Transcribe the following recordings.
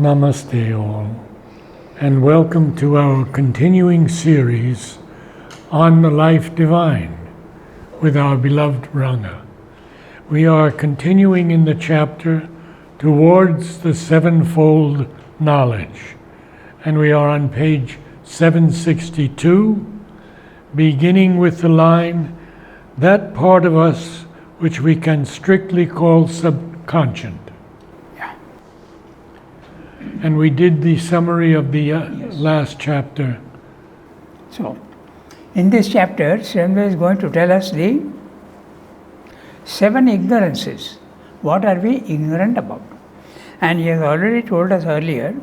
Namaste all, and welcome to our continuing series on the life divine with our beloved Ranga. We are continuing in the chapter Towards the Sevenfold Knowledge, and we are on page 762, beginning with the line, that part of us which we can strictly call subconscious. And we did the summary of the last chapter. So, in this chapter, Srimad is going to tell us the 7 ignorances. What are we ignorant about? And he has already told us earlier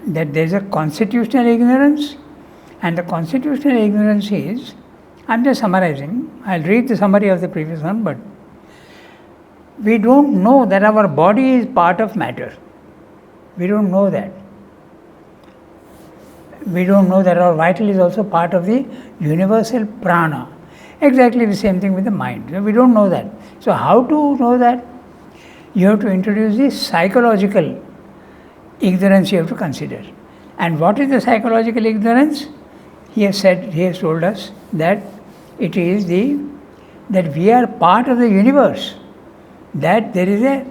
that there is a constitutional ignorance, and the constitutional ignorance is, I'm just summarizing, I'll read the summary of the previous one, but we don't know that our body is part of matter. We don't know that. We don't know that our vital is also part of the universal prana. Exactly the same thing with the mind. We don't know that. So how to know that? You have to introduce the psychological ignorance you have to consider. And what is the psychological ignorance? He has told us that it is that we are part of the universe, that there is a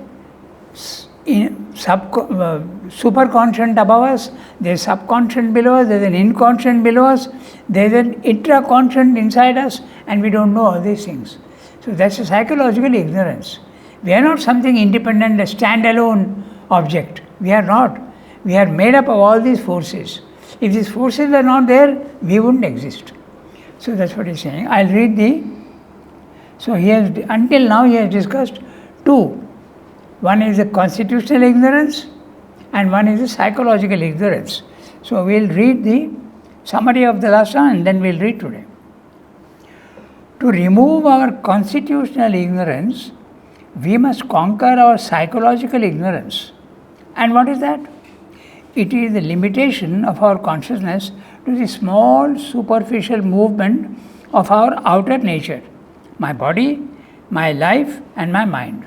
superconscient above us, there is subconscient below us, there is an inconscient below us, there is an intraconscient inside us, and we don't know all these things. So that's a psychological ignorance. We are not something independent, a standalone object. We are not. We are made up of all these forces. If these forces were not there, we wouldn't exist. So that's what he's saying. I'll read so until now he has discussed 2. One is the constitutional ignorance and one is the psychological ignorance. So we'll read the summary of the last one and then we'll read today. To remove our constitutional ignorance, we must conquer our psychological ignorance. And what is that? It is the limitation of our consciousness to the small superficial movement of our outer nature, my body, my life and my mind,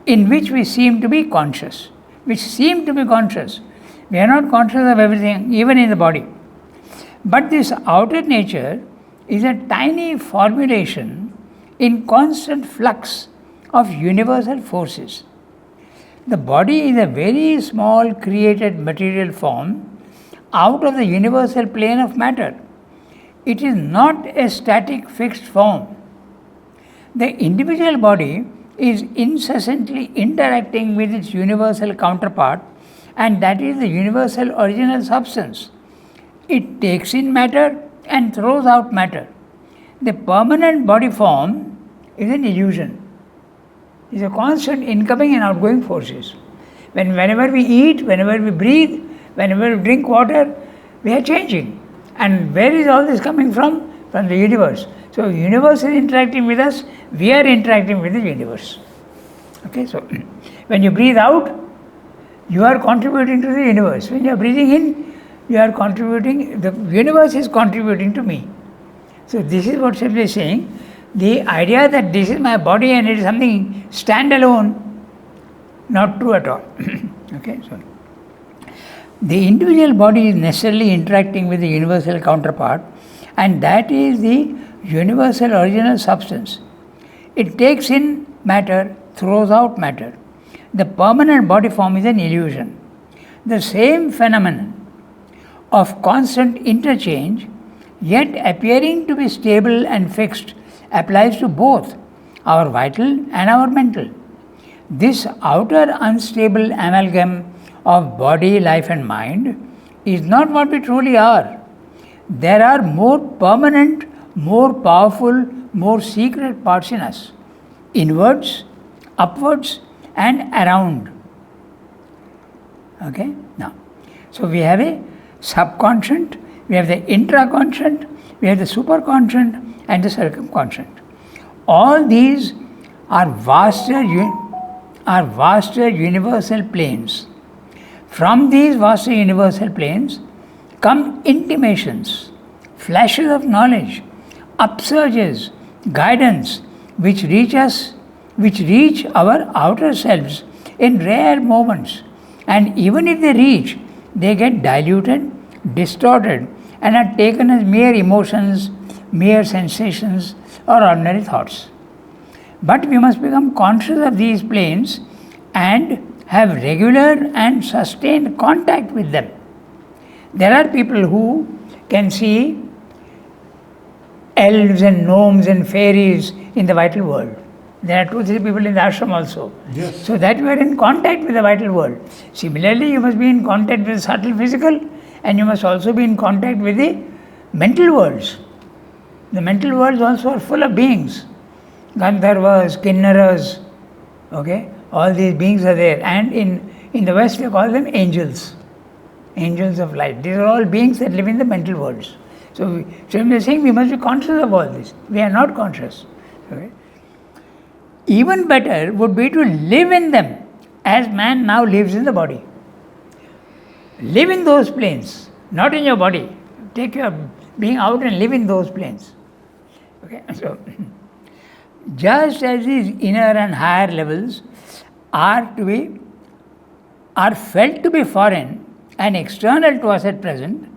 in which we seem to be conscious. We are not conscious of everything, even in the body. But this outer nature is a tiny formulation in constant flux of universal forces. The body is a very small created material form out of the universal plane of matter. It is not a static fixed form. The individual body is incessantly interacting with its universal counterpart, and that is the universal original substance. It takes in matter and throws out matter. The permanent body form is an illusion. It's a constant incoming and outgoing forces. Whenever we eat, whenever we breathe, whenever we drink water, we are changing. And where is all this coming from? From the universe. So the universe is interacting with us, we are interacting with the universe. Okay, so when you breathe out, you are contributing to the universe. When you are breathing in, you are contributing, the universe is contributing to me. So this is what Srimad is saying. The idea that this is my body and it is something standalone, not true at all. Okay, so the individual body is necessarily interacting with the universal counterpart, and that is the universal original substance. It takes in matter, throws out matter. The permanent body form is an illusion. The same phenomenon of constant interchange, yet appearing to be stable and fixed, applies to both our vital and our mental. This outer unstable amalgam of body, life and mind is not what we truly are. There are more permanent, more powerful, more secret parts in us, inwards, upwards and around. Okay, now, so we have a subconscious, we have the intraconscious, we have the superconscious and the circumconscious. All these are vaster universal planes. From these vaster universal planes come intimations, flashes of knowledge, upsurges, guidance, which reach our outer selves in rare moments, And even if they reach, they get diluted, distorted, and are taken as mere emotions, mere sensations, or ordinary thoughts. But we must become conscious of these planes and have regular and sustained contact with them. There are people who can see elves and gnomes and fairies in the vital world. There are 2-3 people in the ashram also. Yes. So that you are in contact with the vital world. Similarly, you must be in contact with the subtle physical, and you must also be in contact with the mental worlds. The mental worlds also are full of beings. Gandharvas, Kinnaras, okay? All these beings are there. And in the West, they call them angels. Angels of light. These are all beings that live in the mental worlds. So we are saying we must be conscious of all this. We are not conscious. Okay? Even better would be to live in them as man now lives in the body. Live in those planes, not in your body. Take your being out and live in those planes. Okay? So, just as these inner and higher levels are felt to be foreign and external to us at present,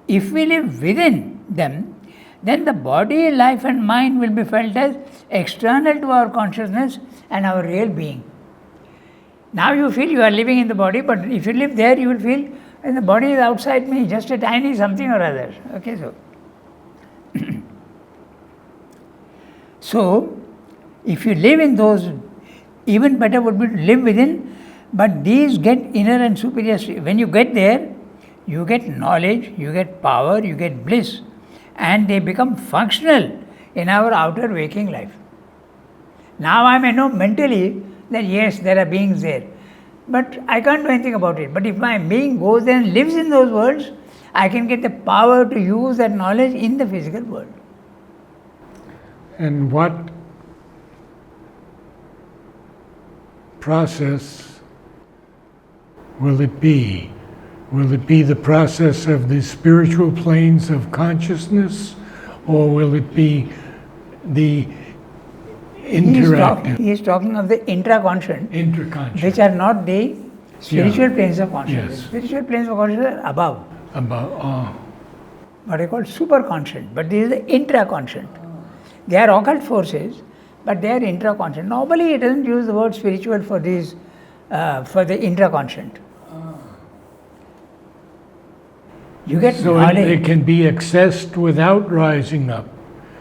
if we live within them, then the body, life and mind will be felt as external to our consciousness and our real being. Now you feel you are living in the body, but if you live there, you will feel the body is outside me, just a tiny something or other. Okay, so. So, if you live in those, even better would be to live within, but these get inner and superior. When you get there, you get knowledge, you get power, you get bliss, and they become functional in our outer waking life. Now I may know mentally that yes, there are beings there, but I can't do anything about it. But if my being goes there and lives in those worlds, I can get the power to use that knowledge in the physical world. And what process will it be? Will it be the process of the spiritual planes of consciousness, or will it be the interactive? He is talking of the intraconscient, which are not the spiritual planes of consciousness. Yes. Spiritual planes of consciousness are above. What I call superconscient, but this is the intraconscient. They are occult forces, but they are intraconscient. Normally, it doesn't use the word spiritual for these, for the intraconscient. You get so knowledge. They can be accessed without rising up.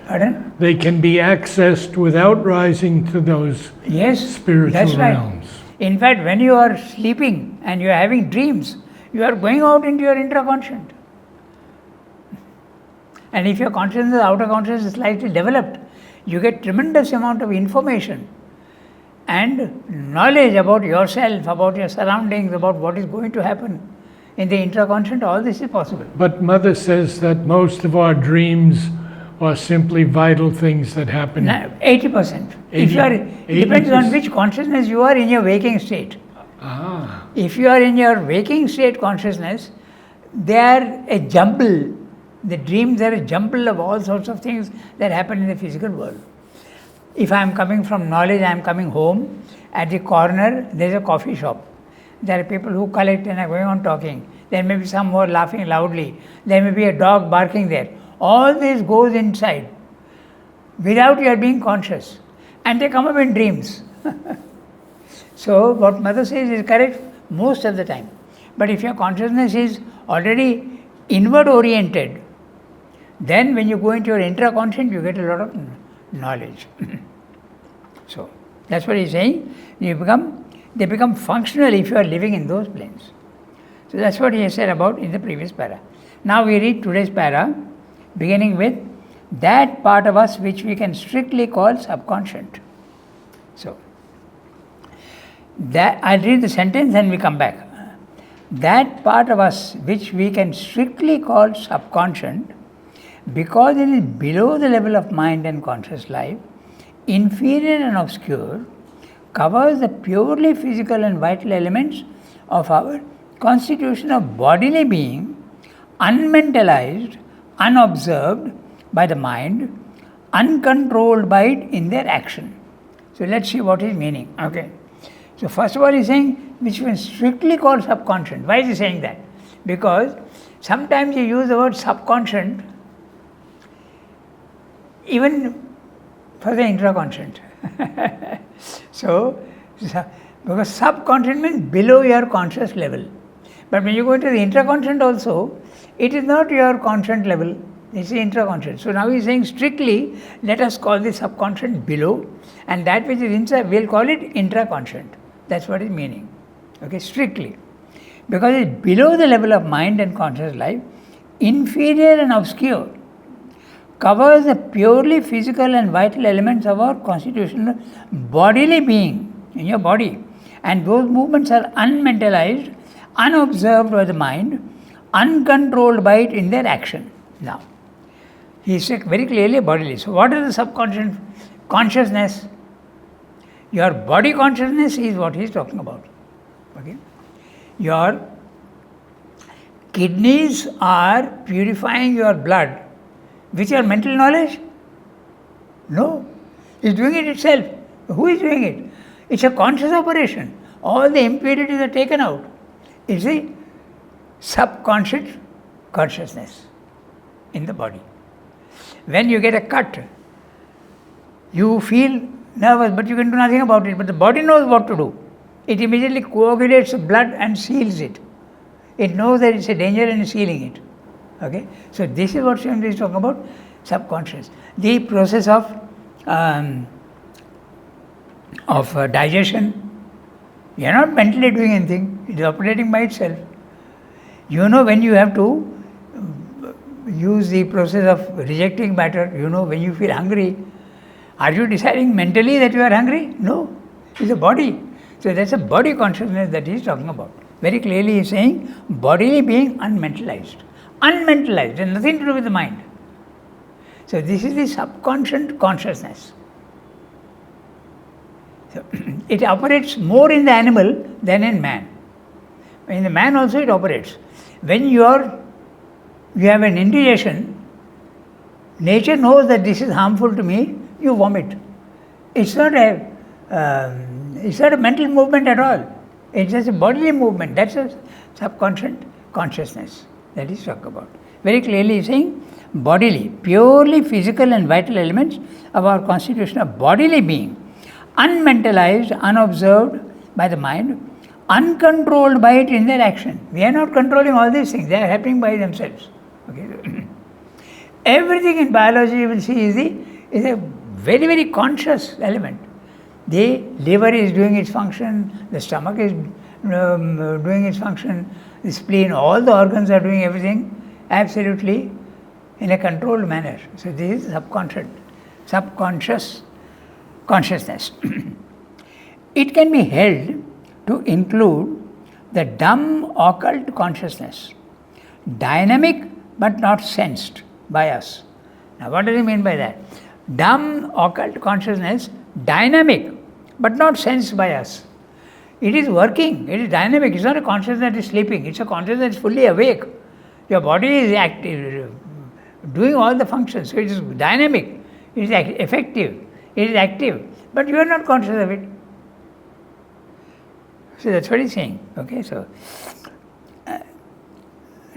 Pardon? They can be accessed without rising to those spiritual that's right. realms. In fact, when you are sleeping and you are having dreams, you are going out into your intraconscient. And if your consciousness, outer consciousness is slightly developed, you get tremendous amount of information and knowledge about yourself, about your surroundings, about what is going to happen in the intraconscient. All this is possible. But Mother says that most of our dreams are simply vital things that happen. 80%. If you are, depends on which consciousness you are in your waking state. If you are in your waking state consciousness, they are a jumble. The dreams are a jumble of all sorts of things that happen in the physical world. If I am coming from knowledge, I am coming home. At the corner, there is a coffee shop. There are people who collect and are going on talking. There may be some who are laughing loudly. There may be a dog barking there. All this goes inside without your being conscious. And they come up in dreams. So what Mother says is correct most of the time. But if your consciousness is already inward oriented, then when you go into your intraconscient, you get a lot of knowledge. So that's what he's saying. They become functional if you are living in those planes. So that's what he has said about in the previous para. Now we read today's para, beginning with that part of us which we can strictly call subconscient. So that I'll read the sentence and we come back. That part of us which we can strictly call subconscient, because it is below the level of mind and conscious life, inferior and obscure, covers the purely physical and vital elements of our constitution of bodily being, unmentalized, unobserved by the mind, uncontrolled by it in their action. So let's see what is meaning. Okay. So first of all, he's saying which is strictly called subconscious. Why is he saying that? Because sometimes you use the word subconscious even for the intraconscious. So, because subconscious means below your conscious level. But when you go into the intraconscious also, it is not your conscious level, it's the intraconscious. So now he's saying strictly, let us call the subconscious below, and that which is inside, we'll call it intraconscious. That's what he's meaning. Okay, strictly. Because it's below the level of mind and conscious life, inferior and obscure, covers the purely physical and vital elements of our constitutional bodily being in your body. And those movements are unmentalized, unobserved by the mind, uncontrolled by it in their action. Now, he said very clearly bodily. So, what is the subconscious consciousness? Your body consciousness is what he is talking about. Okay? Your kidneys are purifying your blood. Which your mental knowledge? No. It's doing it itself. Who is doing it? It's a conscious operation. All the impurities are taken out. It's the subconscious consciousness in the body. When you get a cut, you feel nervous, but you can do nothing about it. But the body knows what to do. It immediately coagulates the blood and seals it. It knows that it's a danger and is sealing it. Okay, so this is what Swami is talking about, subconscious. The process of digestion. You are not mentally doing anything; it is operating by itself. You know when you have to use the process of rejecting matter. You know when you feel hungry. Are you deciding mentally that you are hungry? No, it's the body. So that's a body consciousness that he is talking about. Very clearly, he is saying bodily being unmentalized. Unmentalized, and nothing to do with the mind. So this is the subconscious consciousness. So it operates more in the animal than in man. In the man also it operates. When you have an indigestion, nature knows that this is harmful to me, you vomit. It's not a mental movement at all. It's just a bodily movement. That's a subconscious consciousness that is talked about. Very clearly saying bodily, purely physical and vital elements of our constitution of bodily being, unmentalized, unobserved by the mind, uncontrolled by it in their action. We are not controlling all these things, they are happening by themselves. Okay. Everything in biology you will see is a very, very conscious element. The liver is doing its function, the stomach is doing its function, the spleen, all the organs are doing everything absolutely in a controlled manner. So this is subconscious consciousness. It can be held to include the dumb occult consciousness, dynamic but not sensed by us. Now what does he mean by that? Dumb occult consciousness, dynamic but not sensed by us. It is working, it is dynamic, it's not a consciousness that is sleeping, it's a consciousness that is fully awake. Your body is active, doing all the functions, so it is dynamic, it is effective, it is active, but you are not conscious of it. So that's what he's saying. Okay, so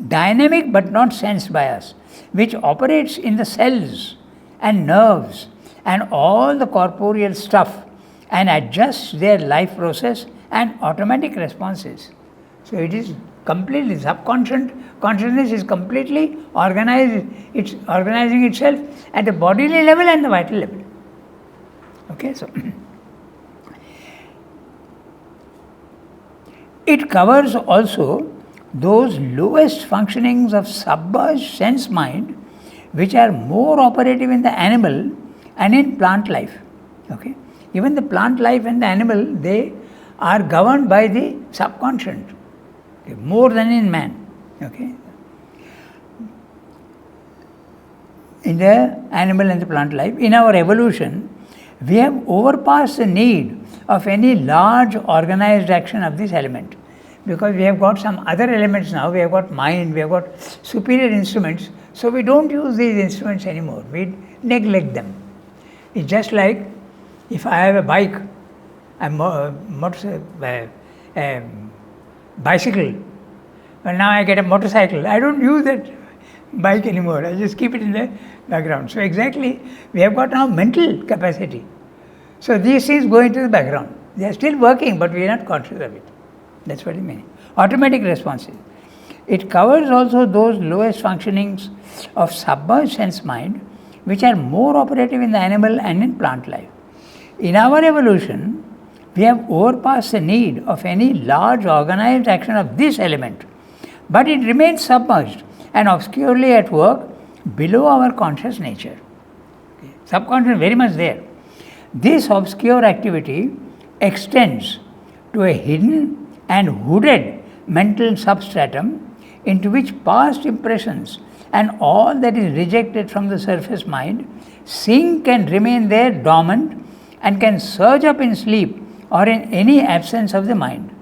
dynamic but not sensed by us, which operates in the cells and nerves and all the corporeal stuff and adjusts their life process and automatic responses. So it is completely subconscious consciousness is completely organized. It's organizing itself at the bodily level and the vital level. Okay, so it covers also those lowest functionings of submerged sense mind which are more operative in the animal and in plant life. Okay, even the plant life and the animal, they are governed by the subconscious, okay, more than in man. Okay, in the animal and the plant life, in our evolution, we have overpassed the need of any large organized action of this element, because we have got some other elements now. We have got mind, we have got superior instruments, so we don't use these instruments anymore, we neglect them. It's just like if I have a bike bicycle. Well, now I get a motorcycle. I don't use that bike anymore. I just keep it in the background. So exactly, we have got now mental capacity. So these things go into the background. They are still working, but we are not conscious of it. That's what I mean. Automatic responses. It covers also those lowest functionings of submerged sense mind, which are more operative in the animal and in plant life. In our evolution, we have overpassed the need of any large organized action of this element, but it remains submerged and obscurely at work below our conscious nature. Subconscious is very much there. This obscure activity extends to a hidden and hooded mental substratum into which past impressions and all that is rejected from the surface mind sink and remain there dormant and can surge up in sleep or in any absence of the mind.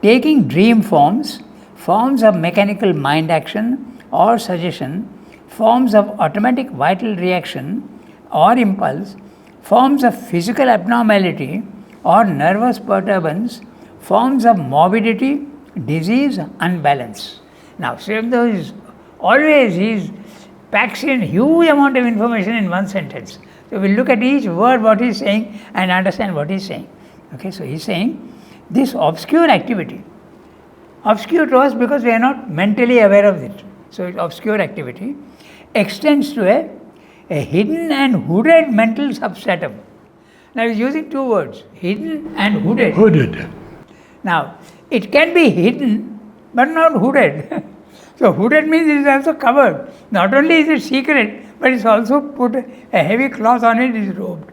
Taking dream forms, forms of mechanical mind action or suggestion, forms of automatic vital reaction or impulse, forms of physical abnormality or nervous perturbance, forms of morbidity, disease, unbalance. Now, Srivamdeva is always, he packs in huge amount of information in one sentence. So we'll look at each word what he's saying and understand what he's saying. Okay, so he's saying this obscure activity, obscure to us because we are not mentally aware of it. So obscure activity extends to a hidden and hooded mental substratum. Now he's using two words, hidden and hooded. Hooded. Now, it can be hidden but not hooded. So hooded means it is also covered. Not only is it secret, but it's also put a heavy cloth on it, is robed.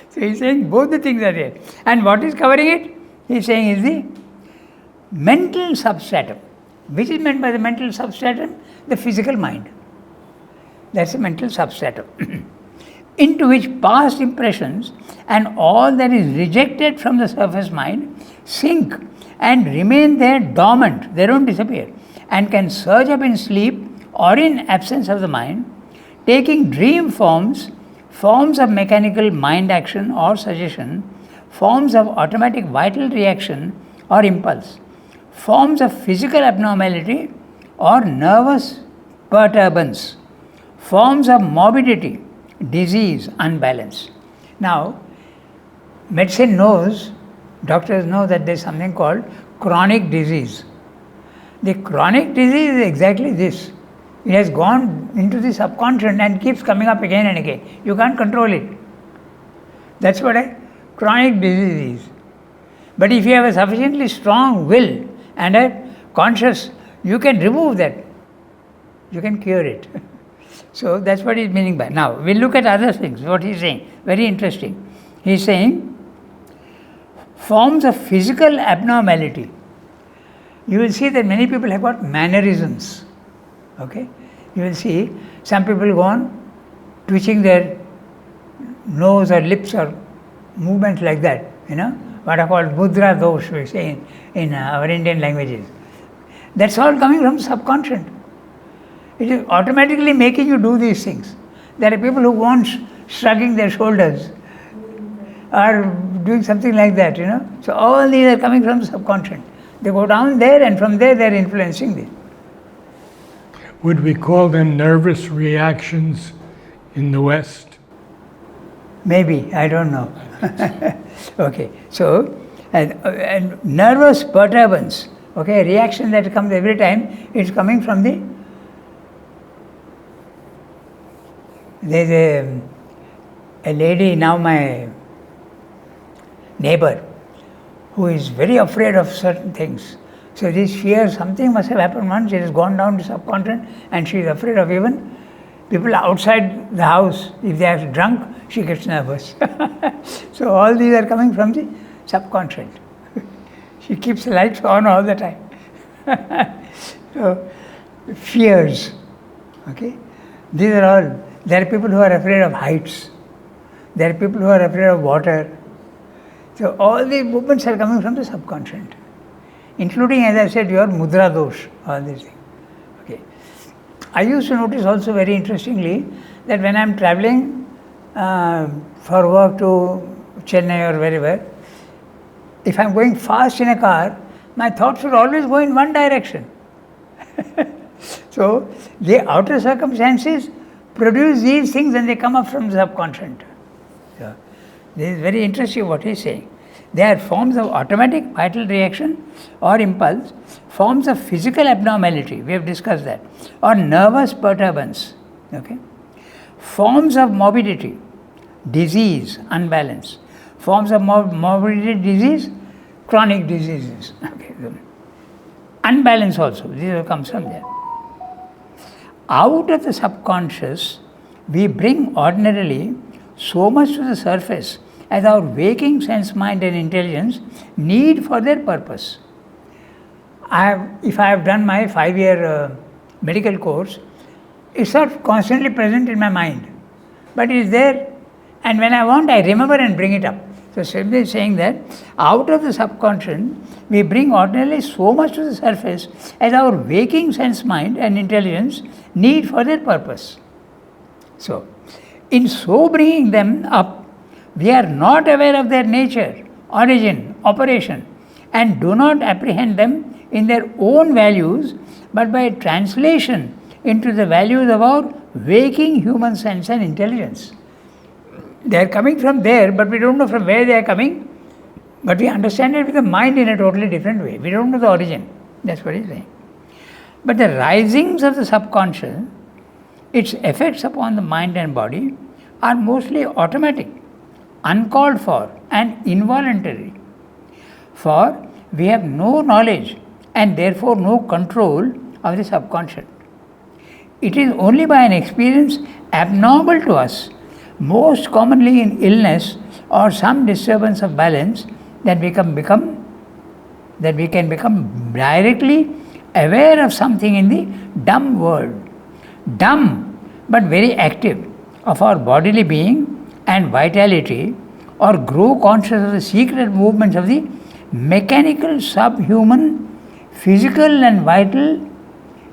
So he's saying both the things are there. And what is covering it? He's saying is the mental substratum. Which is meant by the mental substratum? The physical mind. That's the mental substratum. Into which past impressions and all that is rejected from the surface mind sink and remain there dormant, they don't disappear, and can surge up in sleep or in absence of the mind, taking dream forms, forms of mechanical mind action or suggestion, forms of automatic vital reaction or impulse, forms of physical abnormality or nervous perturbance, forms of morbidity, disease, unbalance. Now, medicine knows, doctors know that there is something called chronic disease. The chronic disease is exactly this. It has gone into the subconscious and keeps coming up again and again. You can't control it. That's what a chronic disease is. But if you have a sufficiently strong will and a conscious, you can remove that. You can cure it. So that's what he's meaning by. Now, we'll look at other things, what he's saying. Very interesting. He's saying, forms of physical abnormality. You will see that many people have got mannerisms. Okay? You will see some people go on twitching their nose or lips or movements like that, what are called mudra dosh, we say in our Indian languages. That's all coming from subconscious. It is automatically making you do these things. There are people who go on shrugging their shoulders or doing something like that, So all these are coming from the subconscious. They go down there and from there they are influencing this. Would we call them nervous reactions in the West? Maybe, I don't know. Okay, so and nervous perturbance, okay, a reaction that comes every time, it's coming from there's a lady, now my neighbor, who is very afraid of certain things. So this fear, something must have happened once, it has gone down to subconscious and she is afraid of even people outside the house. If they are drunk, she gets nervous. So all these are coming from the subconscious. She keeps the lights on all the time. So fears, okay. These are all. There are people who are afraid of heights. There are people who are afraid of water. So all these movements are coming from the subconscious, including, as I said, your mudra dosh, all these things. Okay. I used to notice also very interestingly that when I am traveling for work to Chennai or wherever, if I'm going fast in a car, my thoughts should always go in one direction. So the outer circumstances produce these things and they come up from the subconscious. So this is very interesting what he's saying. They are forms of automatic vital reaction or impulse, forms of physical abnormality, we have discussed that, or nervous perturbance, okay? Forms of morbidity, disease, unbalance. Forms of morbidity, disease, chronic diseases. Okay. Unbalance also, this comes from there. Out of the subconscious, we bring ordinarily so much to the surface as our waking sense, mind and intelligence need for their purpose. If I have done my 5-year medical course, it's not constantly present in my mind, but it is there, and when I want, I remember and bring it up. So simply saying that out of the subconscious, we bring ordinarily so much to the surface as our waking sense, mind and intelligence need for their purpose. So, in so bringing them up, we are not aware of their nature, origin, operation, and do not apprehend them in their own values, but by translation into the values of our waking human sense and intelligence. They are coming from there, but we don't know from where they are coming, but we understand it with the mind in a totally different way. We don't know the origin. That's what he's saying. But the risings of the subconscious, its effects upon the mind and body, are mostly automatic, uncalled for, and involuntary. For we have no knowledge and therefore no control of the subconscious. It is only by an experience abnormal to us, most commonly in illness or some disturbance of balance, that we can become directly aware of something in the dumb world, dumb but very active, of our bodily being and vitality, or grow conscious of the secret movements of the mechanical, subhuman, physical and vital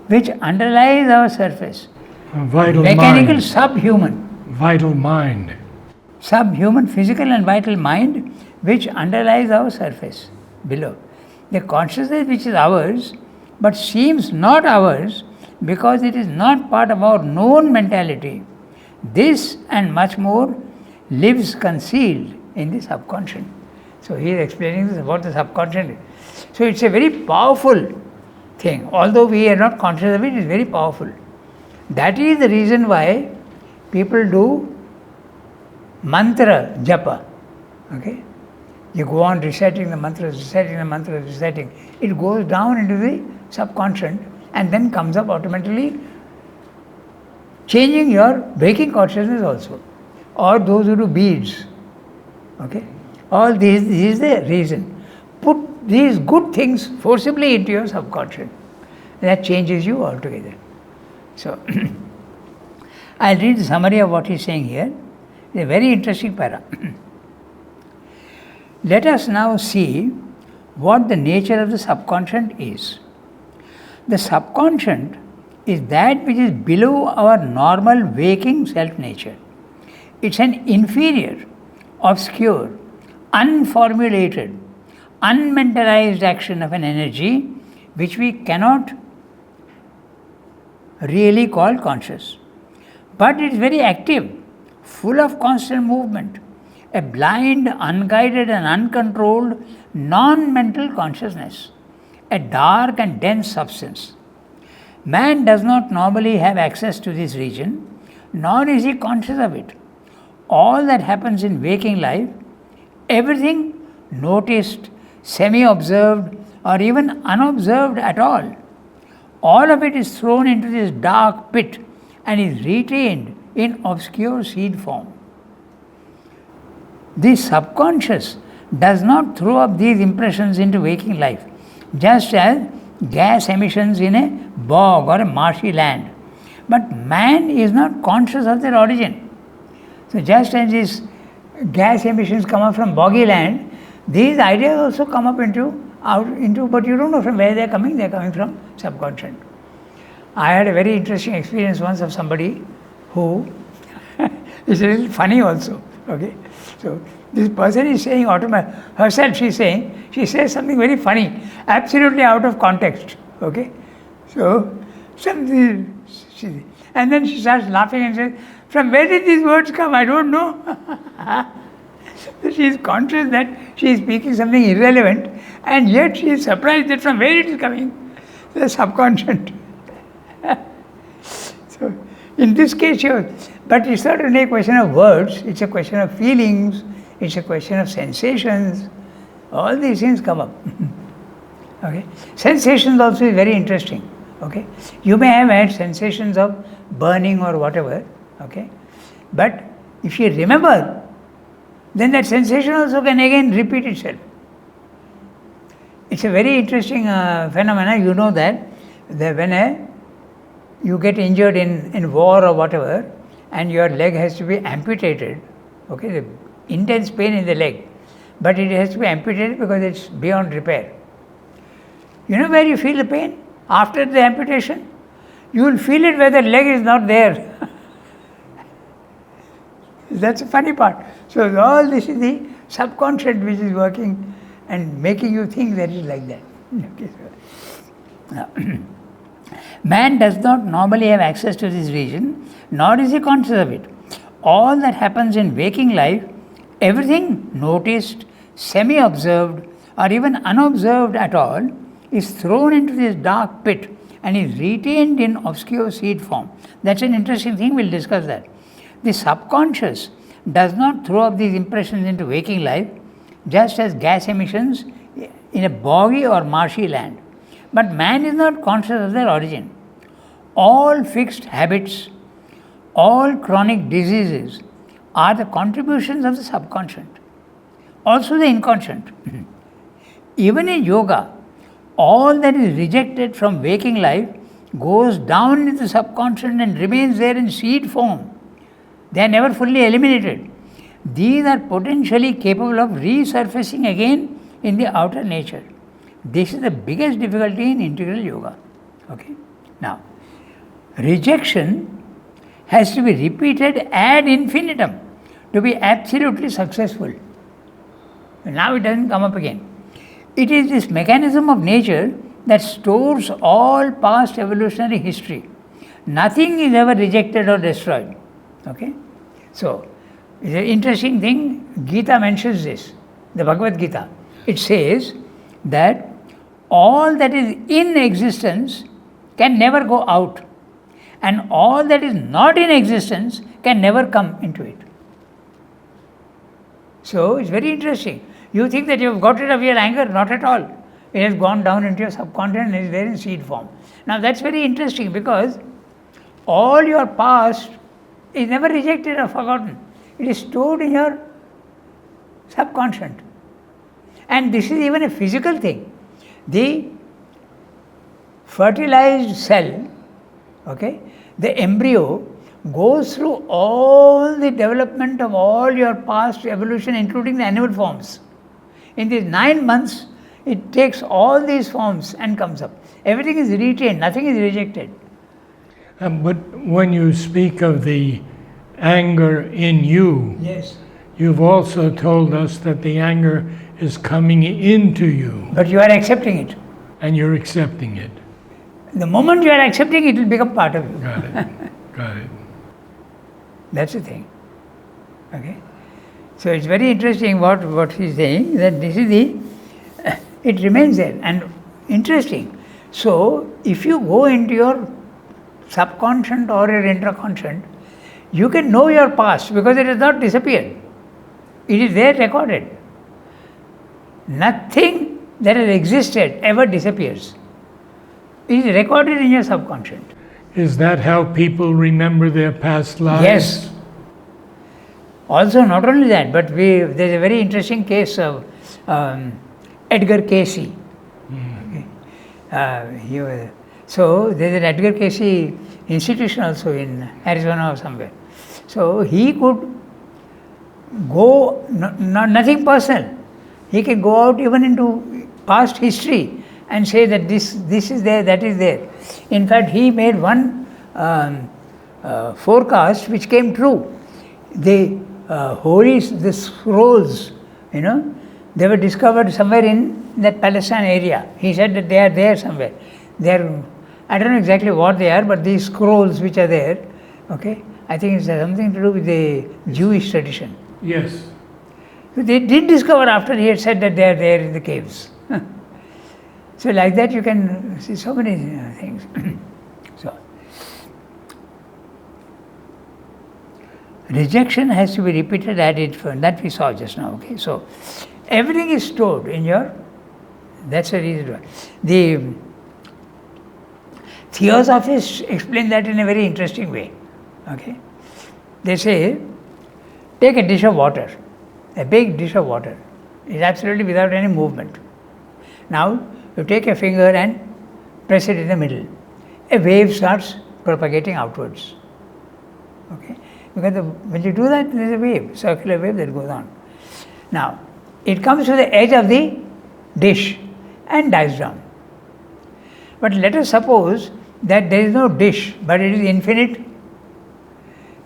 which underlies our surface. Vital Mechanical, mind. subhuman. Vital mind. Subhuman, physical and vital mind which underlies our surface below. The consciousness which is ours but seems not ours because it is not part of our known mentality. This and much more lives concealed in the subconscious. So he is explaining this about the subconscious. So it's a very powerful thing. Although we are not conscious of it, it is very powerful. That is the reason why people do mantra japa. Okay? You go on reciting the mantras, reciting. It goes down into the subconscious and then comes up automatically, changing your waking consciousness also. Or those who do beads. Okay? All these is the reason. Put these good things forcibly into your subconscious. That changes you altogether. So, I'll read the summary of what he's saying here. It's a very interesting para. Let us now see what the nature of the subconscious is. The subconscious is that which is below our normal waking self-nature. It's an inferior, obscure, unformulated, unmentalized action of an energy which we cannot really call conscious. But it's very active, full of constant movement, a blind, unguided and uncontrolled, non-mental consciousness, a dark and dense substance. Man does not normally have access to this region, nor is he conscious of it. All that happens in waking life, everything noticed, semi-observed or even unobserved at all of it is thrown into this dark pit and is retained in obscure seed form. The subconscious does not throw up these impressions into waking life, just as gas emissions in a bog or a marshy land. But man is not conscious of their origin. So just as these gas emissions come up from boggy land, these ideas also come up but you don't know from where they are coming from subconscious. I had a very interesting experience once of somebody who, it's a little funny also, okay. So this person is saying herself, she says something very funny, absolutely out of context. Okay? So, and then she starts laughing and says, from where did these words come? I don't know. So she is conscious that she is speaking something irrelevant, and yet she is surprised that from where it is coming. The subconscious. So, in this case, but it's not only a question of words, it's a question of feelings, it's a question of sensations. All these things come up. Okay? Sensations also is very interesting. Okay? You may have had sensations of burning or whatever, okay? But if you remember, then that sensation also can again repeat itself. It's a very interesting phenomena. You know that when you get injured in war or whatever, and your leg has to be amputated, okay, the intense pain in the leg, but it has to be amputated because it's beyond repair. You know where you feel the pain? After the amputation, you will feel it where the leg is not there. That's the funny part. So all this is the subconscious which is working and making you think that it's like that. Okay, so. Now, man does not normally have access to this region, nor is he conscious of it. All that happens in waking life, everything noticed, semi-observed, or even unobserved at all, is thrown into this dark pit and is retained in obscure seed form. That's an interesting thing, we'll discuss that. The subconscious does not throw up these impressions into waking life, just as gas emissions in a boggy or marshy land. But man is not conscious of their origin. All fixed habits, all chronic diseases are the contributions of the subconscious, also the inconscient. Even in yoga, all that is rejected from waking life goes down into the subconscious and remains there in seed form. They are never fully eliminated. These are potentially capable of resurfacing again in the outer nature. This is the biggest difficulty in integral yoga. Okay? Now, rejection has to be repeated ad infinitum to be absolutely successful. Now it doesn't come up again. It is this mechanism of nature that stores all past evolutionary history. Nothing is ever rejected or destroyed. Okay? So, it's an interesting thing, Gita mentions this, the Bhagavad Gita. It says that all that is in existence can never go out, and all that is not in existence can never come into it. So, it's very interesting. You think that you've got rid of your anger, not at all. It has gone down into your subconscious and is there in seed form. Now, that's very interesting because all your past is never rejected or forgotten. It is stored in your subconscious. And this is even a physical thing. The fertilized cell, okay, the embryo goes through all the development of all your past evolution, including the animal forms. In these 9 months, it takes all these forms and comes up. Everything is retained, nothing is rejected. But when you speak of the anger in you, yes, you've also told us that the anger is coming into you. But you are accepting it. And you're accepting it. The moment you are accepting it, will become part of you. Got it. Got it. That's the thing. Okay? So it's very interesting what he's saying, that this is the, it remains there. And interesting. So if you go into your subconscious or your intraconscious, you can know your past because it has not disappeared. It is there recorded. Nothing that has existed ever disappears. It is recorded in your subconscious. Is that how people remember their past lives? Yes. Also, not only that, but there's a very interesting case of Edgar Cayce. Okay. So there's an Edgar Cayce institution also in Arizona or somewhere. So he could go, nothing personal. He can go out even into past history and say that this is there, that is there. In fact, he made one forecast which came true. the scrolls, they were discovered somewhere in that Palestine area. He said that they are there somewhere. I don't know exactly what they are, but these scrolls which are there, okay, I think it's something to do with the Jewish tradition. Yes. So they did discover after he had said that they are there in the caves. So like that you can see so many things. So rejection has to be repeated ad infinitum. That we saw just now. Okay, so everything is stored in your. That's the reason why. The Theosophists explain that in a very interesting way. Okay, they say, take a dish of water, a big dish of water. It's absolutely without any movement. Now you take a finger and press it in the middle. A wave starts propagating outwards. Okay, because when you do that, there is a wave, circular wave that goes on. Now it comes to the edge of the dish and dies down. But let us suppose that there is no dish, but it is infinite.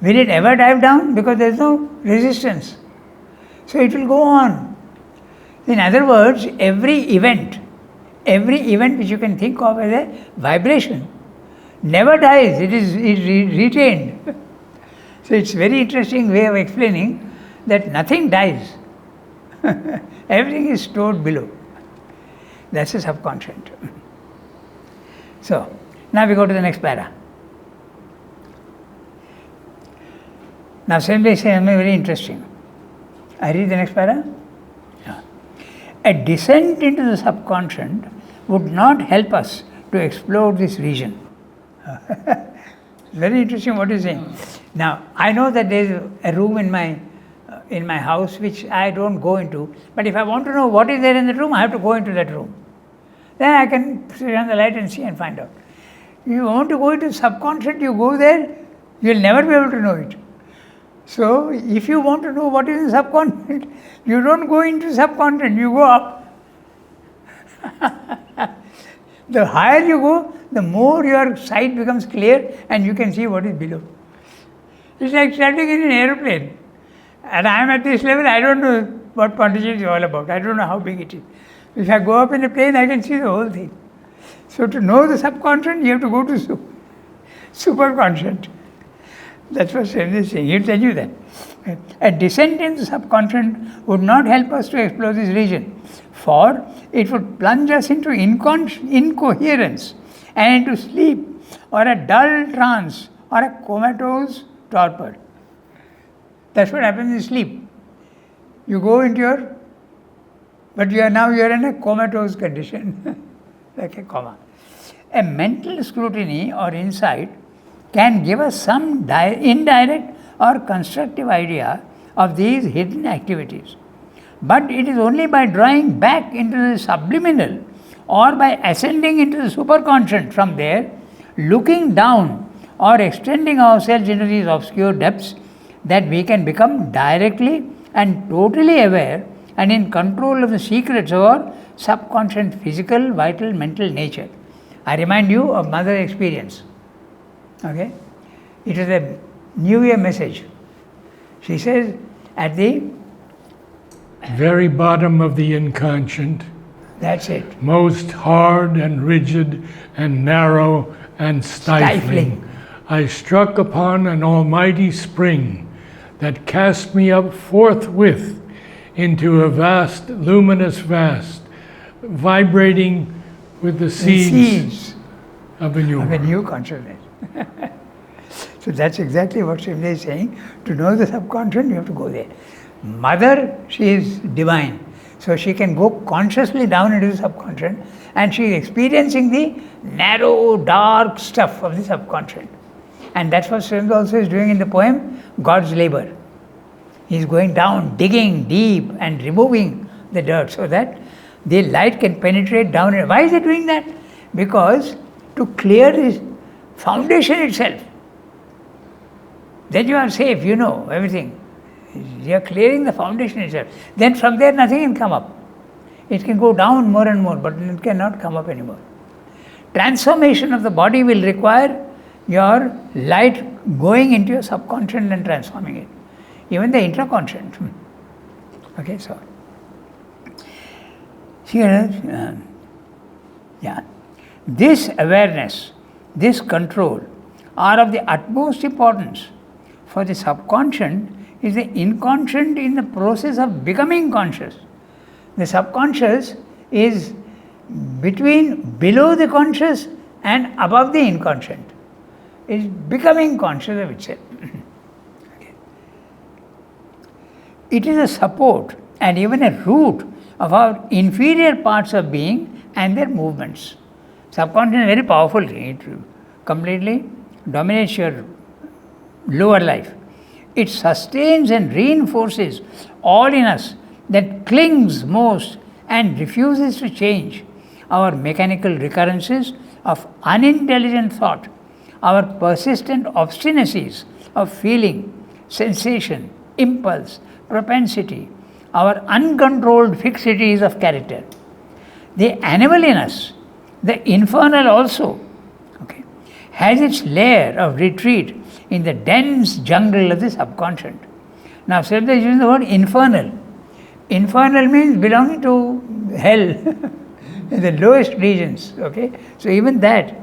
Will it ever dive down? Because there is no resistance. So it will go on. In other words, every event which you can think of as a vibration never dies, it is retained. So it's a very interesting way of explaining that nothing dies. Everything is stored below. That's the subconscious. So, now we go to the next para. Now, Swami says something very interesting. I read the next para. Yeah. A descent into the subconscious would not help us to explore this region. Very interesting what he's saying. Now, I know that there is a room in my house which I don't go into, but if I want to know what is there in the room, I have to go into that room. Then I can switch on the light and see and find out. If you want to go into subconscious, you go there, you will never be able to know it. So, if you want to know what is in subconscious, you don't go into subconscious, you go up. The higher you go, the more your sight becomes clear and you can see what is below. It's like standing in an aeroplane. And I am at this level, I don't know what Pondicherry is all about. I don't know how big it is. If I go up in a plane, I can see the whole thing. So to know the subconscious, you have to go to superconscious. That's what Swami is saying. He'll tell you that. A descent in the subconscious would not help us to explore this region, for it would plunge us into incoherence and into sleep, or a dull trance, or a comatose torpor. That's what happens in sleep. You go into but you are in a comatose condition, like a coma. A mental scrutiny or insight can give us some indirect or constructive idea of these hidden activities. But it is only by drawing back into the subliminal or by ascending into the superconscious from there, looking down or extending ourselves into these obscure depths, that we can become directly and totally aware and in control of the secrets of our subconscious physical, vital, mental nature. I remind you of Mother experience. Okay? It was a New Year message. She says, at the very bottom of the inconscient, that's it, most hard and rigid and narrow and stifling, I struck upon an almighty spring that cast me up forthwith into a vast, luminous vast, vibrating with the seeds of a new consciousness. So that's exactly what Swami is saying. To know the subconscious, you have to go there. Mother, she is divine. So she can go consciously down into the subconscious and she is experiencing the narrow, dark stuff of the subconscious. And that's what Swami also is doing in the poem, God's Labor. He is going down, digging deep and removing the dirt so that the light can penetrate down. Why is he doing that? Because to clear the foundation itself. Then you are safe, you know everything. You are clearing the foundation itself. Then from there nothing can come up. It can go down more and more, but it cannot come up anymore. Transformation of the body will require your light going into your subconscious and transforming it. even the intraconscient. Okay, so here, this awareness, this control are of the utmost importance, for the subconscious is the inconscient in the process of becoming conscious. The subconscious is below the conscious and above the inconscient. It is becoming conscious of itself. Okay. It is a support and even a root of our inferior parts of being and their movements. Subconscious is very powerful. It completely dominates your lower life. It sustains and reinforces all in us that clings most and refuses to change. Our mechanical recurrences of unintelligent thought, our persistent obstinacies of feeling, sensation, impulse, propensity, our uncontrolled fixities of character. The animal in us, the infernal also, okay, has its lair of retreat in the dense jungle of the subconscious. Now, Srila is using the word infernal. Infernal means belonging to hell, in the lowest regions. Okay, so even that,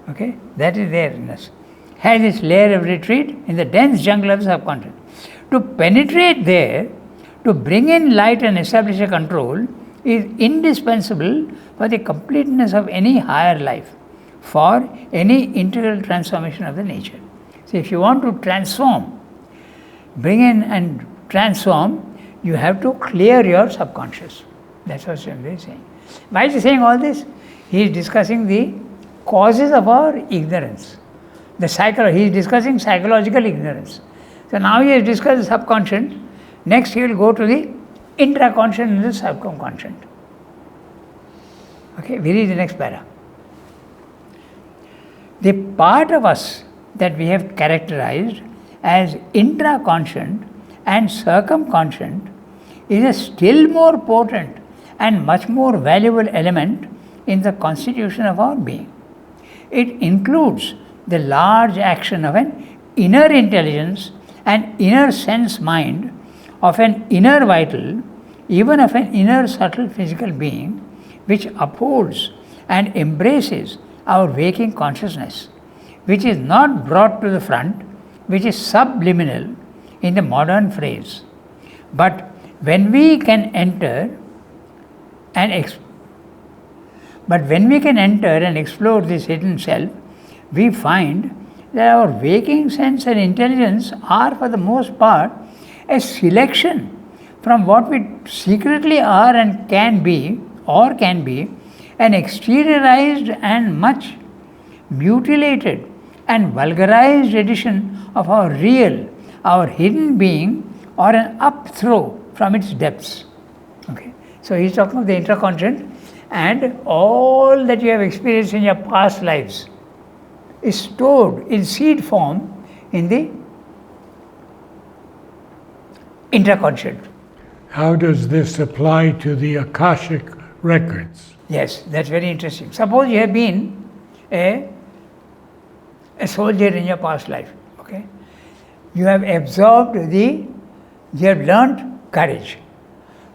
okay, that is there in us, has its lair of retreat in the dense jungle of the subconscious. To penetrate there, to bring in light and establish a control, is indispensable for the completeness of any higher life, for any integral transformation of the nature. So, if you want to transform, bring in and transform, you have to clear your subconscious. That's what Swami is saying. Why is he saying all this? He is discussing the causes of our ignorance. He is discussing psychological ignorance. So now he has discussed the subconscious. Next he will go to the intraconscious and the subconscious. Okay, we read the next para. The part of us that we have characterized as intraconscient and circumconscient is a still more potent and much more valuable element in the constitution of our being. It includes the large action of an inner intelligence and inner sense mind, of an inner vital, even of an inner subtle physical being, which upholds and embraces our waking consciousness, which is not brought to the front, which is subliminal in the modern phrase. But when we can enter and explore this hidden self, we find that our waking sense and intelligence are, for the most part, a selection from what we secretly are and can be, an exteriorized and much mutilated and vulgarized edition of our real, our hidden being, or an upthrow from its depths. Okay. So he is talking of the intraconscious, and all that you have experienced in your past lives is stored in seed form in the intraconscious. How does this apply to the Akashic records? Yes, that's very interesting. Suppose you have been a soldier in your past life. Okay, you have absorbed you have learnt courage.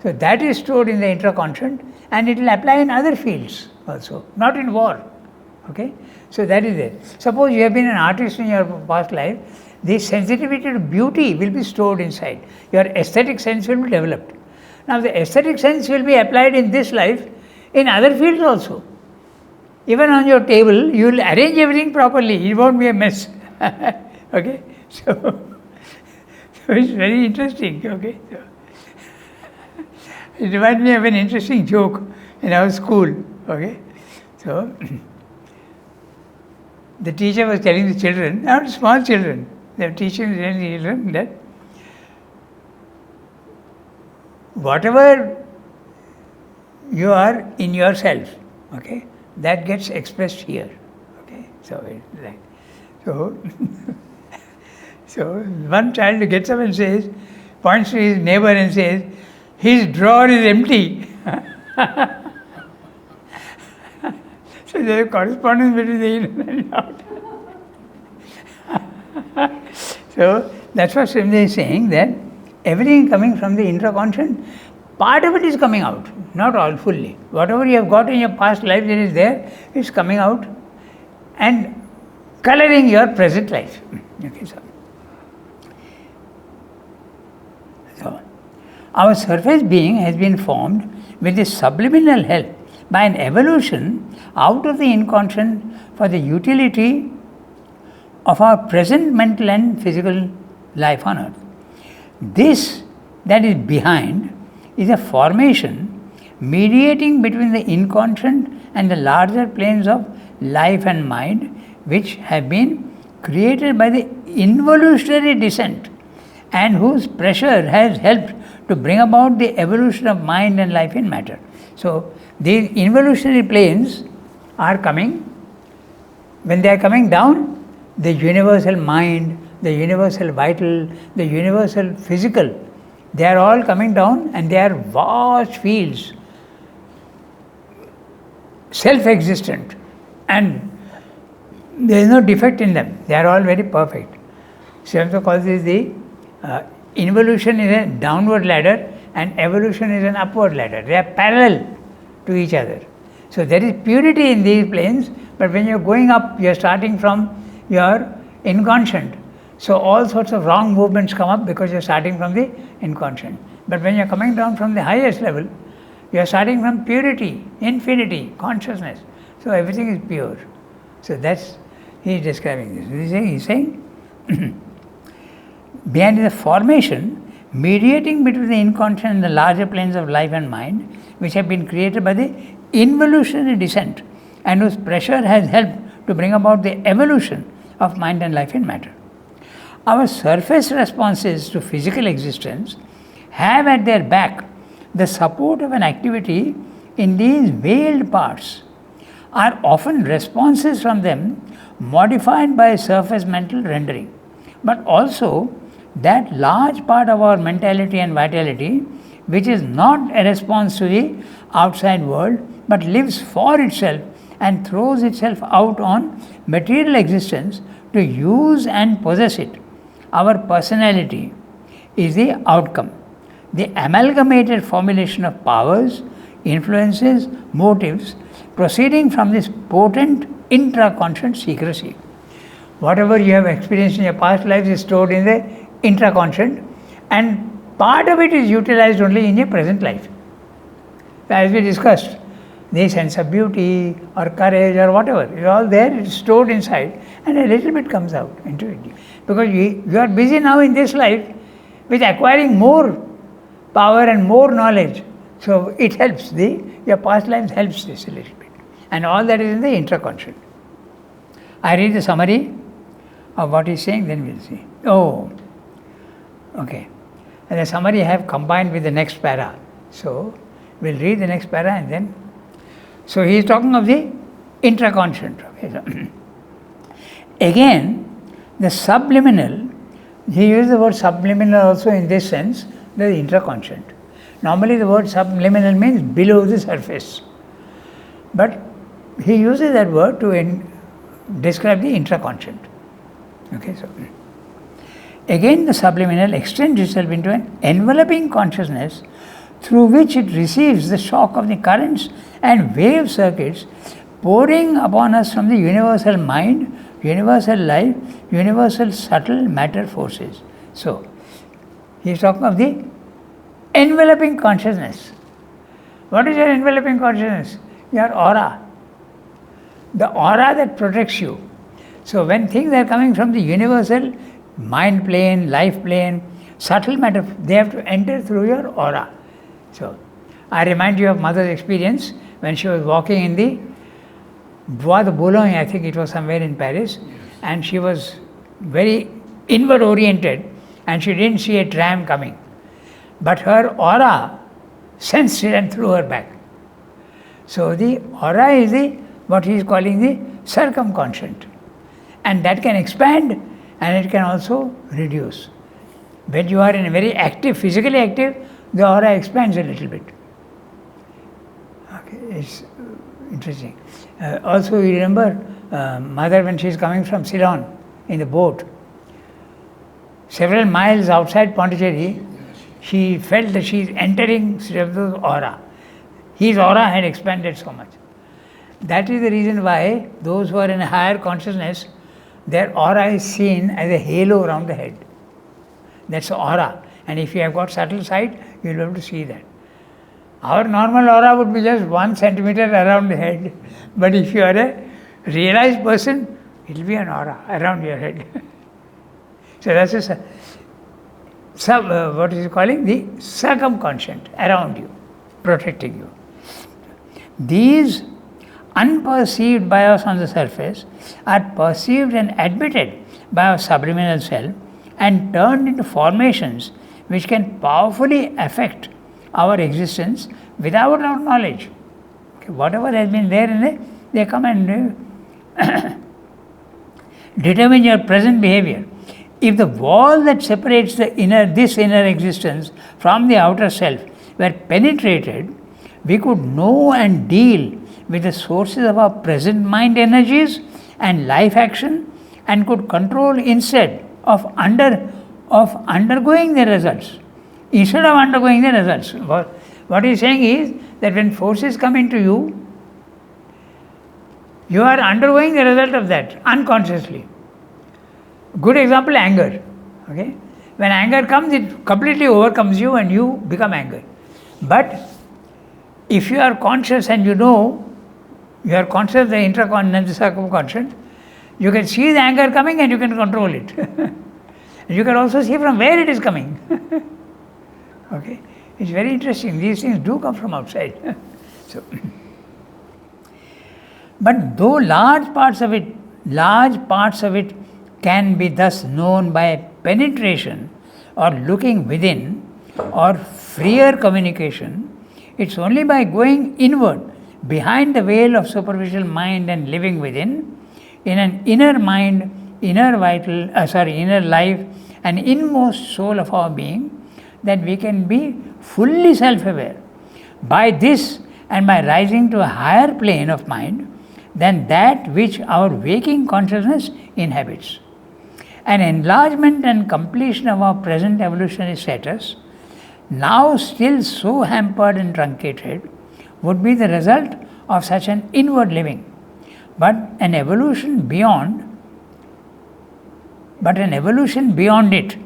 So that is stored in the intraconscious, and it will apply in other fields also, not in war. Okay, so that is it. Suppose you have been an artist in your past life, the sensitivity to beauty will be stored inside. Your aesthetic sense will be developed. Now the aesthetic sense will be applied in this life in other fields also. Even on your table, you will arrange everything properly. It won't be a mess. Okay, so it's very interesting. Okay, so it reminds me of an interesting joke in our school. Okay, so the teacher was telling the children, not small children, the teacher was telling the children that whatever you are in yourself, okay, that gets expressed here. Okay, so it's like, so so one child gets up and says, points to his neighbor and says, his drawer is empty. So there is a correspondence between the in and out. So that's what Srimad is saying, that everything coming from the intraconscious, part of it is coming out, not all fully. Whatever you have got in your past life that is there, is coming out and coloring your present life. Okay, so our surface being has been formed with the subliminal help by an evolution out of the inconscient for the utility of our present mental and physical life on earth. This that is behind is a formation mediating between the inconscient and the larger planes of life and mind, which have been created by the involutionary descent and whose pressure has helped to bring about the evolution of mind and life in matter. So, these involutionary planes are coming. When they are coming down, the universal mind, the universal vital, the universal physical, they are all coming down and they are vast fields, self-existent, and there is no defect in them. They are all very perfect. So calls this the involution is a downward ladder and evolution is an upward ladder. They are parallel to each other. So there is purity in these planes, but when you are going up, you are starting from your inconscient. So all sorts of wrong movements come up because you are starting from the inconscient. But when you are coming down from the highest level, you are starting from purity, infinity, consciousness. So everything is pure. So that's, he is describing this. He is saying behind the formation mediating between the inconscient and the larger planes of life and mind, which have been created by the involutionary descent and whose pressure has helped to bring about the evolution of mind and life in matter. Our surface responses to physical existence have at their back the support of an activity in these veiled parts, are often responses from them modified by a surface mental rendering, but also that large part of our mentality and vitality which is not a response to the outside world but lives for itself and throws itself out on material existence to use and possess it. Our personality is the outcome, the amalgamated formulation of powers, influences, motives proceeding from this potent intraconscious secrecy. Whatever you have experienced in your past lives is stored in the intraconscious, and part of it is utilized only in your present life. As we discussed, the sense of beauty or courage or whatever is all there, it is stored inside, and a little bit comes out into it. Because you are busy now in this life with acquiring more power and more knowledge. So it helps, your past life helps this a little bit. And all that is in the intraconscious. I read the summary of what he's saying, then we'll see. Oh, okay. And the summary I have combined with the next para. So we'll read the next para and then. So he is talking of the intraconscious. Okay, so again, the subliminal, he used the word subliminal also in this sense, the intraconscious. Normally the word subliminal means below the surface. But he uses that word to describe the intraconscious. Okay, so again the subliminal extends itself into an enveloping consciousness through which it receives the shock of the currents and wave circuits pouring upon us from the universal mind, universal life, universal subtle matter forces. So, he is talking of the enveloping consciousness. What is your enveloping consciousness? Your aura. The aura that protects you. So, when things are coming from the universal mind plane, life plane, subtle matter, they have to enter through your aura. So, I remind you of mother's experience when she was walking in the Bois de Boulogne, I think it was somewhere in Paris, and she was very inward oriented and she didn't see a tram coming. But her aura sensed it and threw her back. So the aura is what he is calling the circumconscious, and that can expand and it can also reduce. When you are in a very active, physically active, the aura expands a little bit. Okay, it's interesting. Also, you remember mother when she is coming from Ceylon in the boat, several miles outside Pondicherry, she felt that she is entering Sri Aurobindo's aura. His aura had expanded so much. That is the reason why those who are in a higher consciousness, their aura is seen as a halo around the head. That's the aura. And if you have got subtle sight, you will be able to see that. Our normal aura would be just 1 centimeter around the head. But if you are a realized person, it will be an aura around your head. So that's what is it calling? The circumconscient around you, protecting you. These unperceived by us on the surface are perceived and admitted by our subliminal self and turned into formations which can powerfully affect our existence without our knowledge. Okay, whatever has been there in it, they come and determine your present behavior. If the wall that separates this inner existence from the outer self were penetrated, we could know and deal with the sources of our present mind energies and life action, and could control instead of undergoing the results. Instead of undergoing the results, what he is saying is that when forces come into you, you are undergoing the result of that unconsciously. Good example, anger. Okay? When anger comes, it completely overcomes you and you become angry. But if you are conscious and you know, you are conscious of the intraconscious and the circumconscious, you can see the anger coming and you can control it. You can also see from where it is coming. Okay? It's very interesting. These things do come from outside. So, but though large parts of it can be thus known by penetration or looking within or freer communication, it's only by going inward, behind the veil of superficial mind and living within, in an inner mind, inner life and inmost soul of our being, that we can be fully self-aware. By this, and by rising to a higher plane of mind than that which our waking consciousness inhabits. An enlargement and completion of our present evolutionary status, now still so hampered and truncated, would be the result of such an inward living. But an evolution beyond it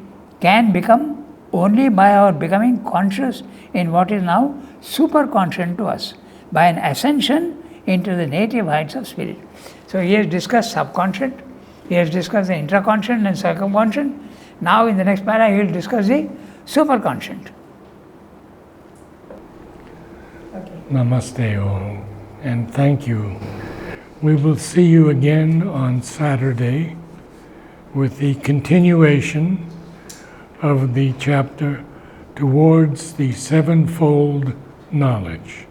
can become only by our becoming conscious in what is now superconscient to us, by an ascension into the native heights of spirit. So he has discussed subconscious, he has discussed the intraconscious and circumconscious. Now in the next para he will discuss the superconscious. Namaste all, and thank you. We will see you again on Saturday with the continuation of the chapter Towards the Sevenfold Knowledge.